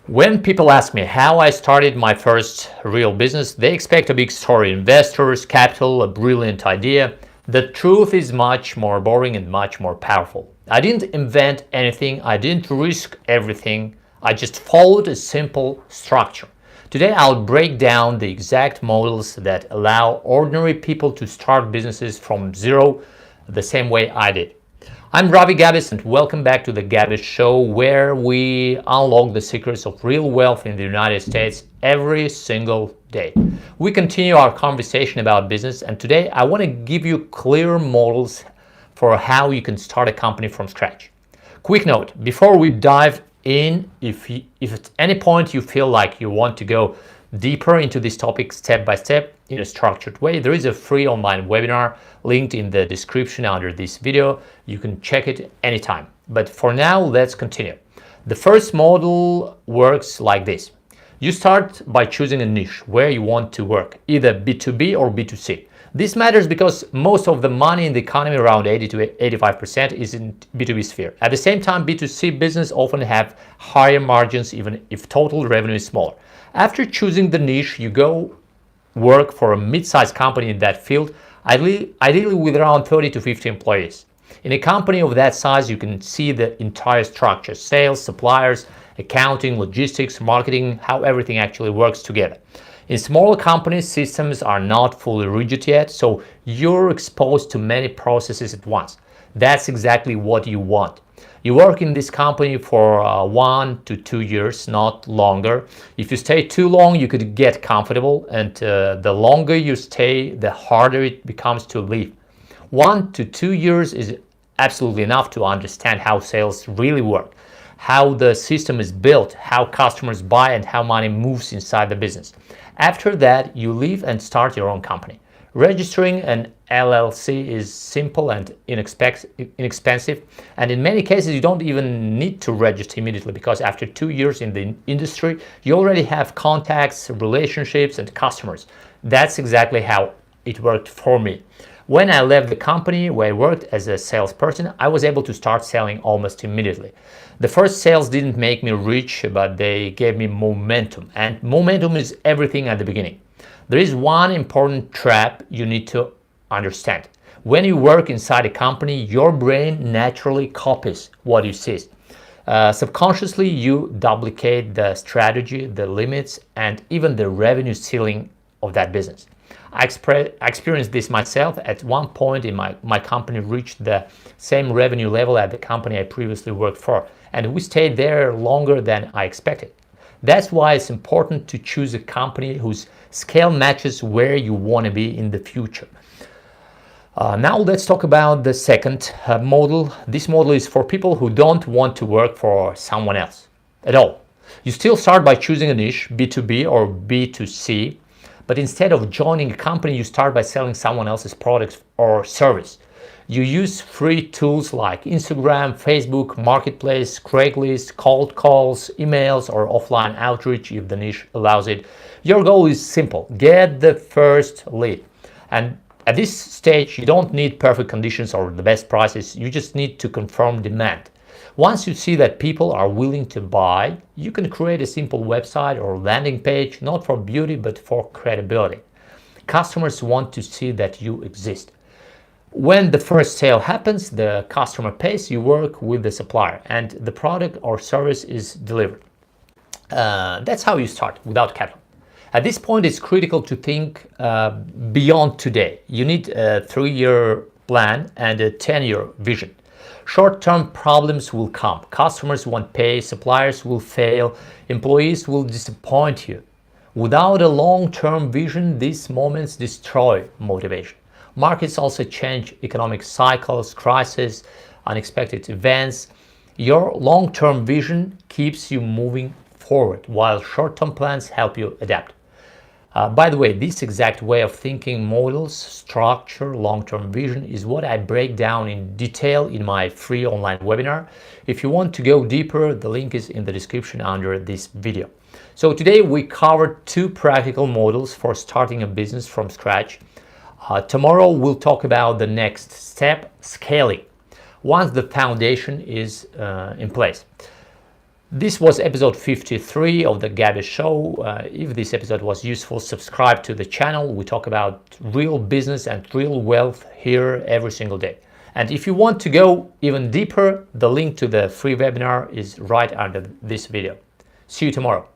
When people ask me how I started my first real business, they expect a big story, investors, capital, a brilliant idea. The truth is much more boring and much more powerful. I didn't invent anything, I didn't risk everything, I just followed a simple structure. Today I'll break down the exact models that allow ordinary people to start businesses from zero the same way I did. I'm Ravi Gabis and welcome back to the Gabis Show, where we unlock the secrets of real wealth in the United States every single day. We continue our conversation about business, and today I want to give you clear models for how you can start a company from scratch. Quick note, before we dive in, if at any point you feel like you want to go deeper into this topic step by step in a structured way, there is a free online webinar linked in the description under this video. You can check it anytime. But for now, let's continue. The first model works like this. You start by choosing a niche where you want to work, either B2B or B2C. This matters because most of the money in the economy, around 80 to 85%, is in B2B sphere. At the same time, B2C business often have higher margins even if total revenue is smaller. After choosing the niche, you go work for a mid-sized company in that field, ideally with around 30 to 50 employees. In a company of that size, you can see the entire structure: sales, suppliers, accounting, logistics, marketing, how everything actually works together. In smaller companies, systems are not fully rigid yet, so you're exposed to many processes at once. That's exactly what you want. You work in this company for 1 to 2 years, not longer. If you stay too long, you could get comfortable, and the longer you stay, the harder it becomes to leave. 1 to 2 years is absolutely enough to understand how sales really work, how the system is built, how customers buy, and how money moves inside the business. After that, you leave and start your own company. Registering an LLC is simple and inexpensive, and in many cases you don't even need to register immediately, because after 2 years in the industry you already have contacts, relationships, and customers. That's exactly how it worked for me. When I left the company where I worked as a salesperson, I was able to start selling almost immediately. The first sales didn't make me rich, but they gave me momentum, and momentum is everything at the beginning. There is one important trap you need to understand. When you work inside a company, your brain naturally copies what you see. Subconsciously, you duplicate the strategy, the limits, and even the revenue ceiling of that business. I experienced this myself. At one point in my company reached the same revenue level at the company I previously worked for, and we stayed there longer than I expected. That's why it's important to choose a company whose scale matches where you want to be in the future. Now let's talk about the second model. This model is for people who don't want to work for someone else at all. You still start by choosing a niche, B2B or B2C, but instead of joining a company, you start by selling someone else's product or service. You use free tools like Instagram, Facebook, Marketplace, Craigslist, cold calls, emails, or offline outreach if the niche allows it. Your goal is simple: get the first lead. And at this stage, you don't need perfect conditions or the best prices. You just need to confirm demand. Once you see that people are willing to buy, you can create a simple website or landing page, not for beauty, but for credibility. Customers want to see that you exist. When the first sale happens, the customer pays, you work with the supplier, and the product or service is delivered. That's how you start, without capital. At this point, it's critical to think beyond today. You need a 3-year plan and a 10-year vision. Short-term problems will come. Customers won't pay, suppliers will fail, employees will disappoint you. Without a long-term vision, these moments destroy motivation. Markets also change, economic cycles, crises, unexpected events. Your long-term vision keeps you moving forward, while short-term plans help you adapt. By the way, this exact way of thinking, models, structure, long-term vision, is what I break down in detail in my free online webinar. If you want to go deeper, the link is in the description under this video. So today we covered 2 practical models for starting a business from scratch. Tomorrow we'll talk about the next step, scaling, once the foundation is in place. This was episode 53 of the Gabis Show. If this episode was useful, subscribe to the channel. We talk about real business and real wealth here every single day. And if you want to go even deeper, the link to the free webinar is right under this video. See you tomorrow.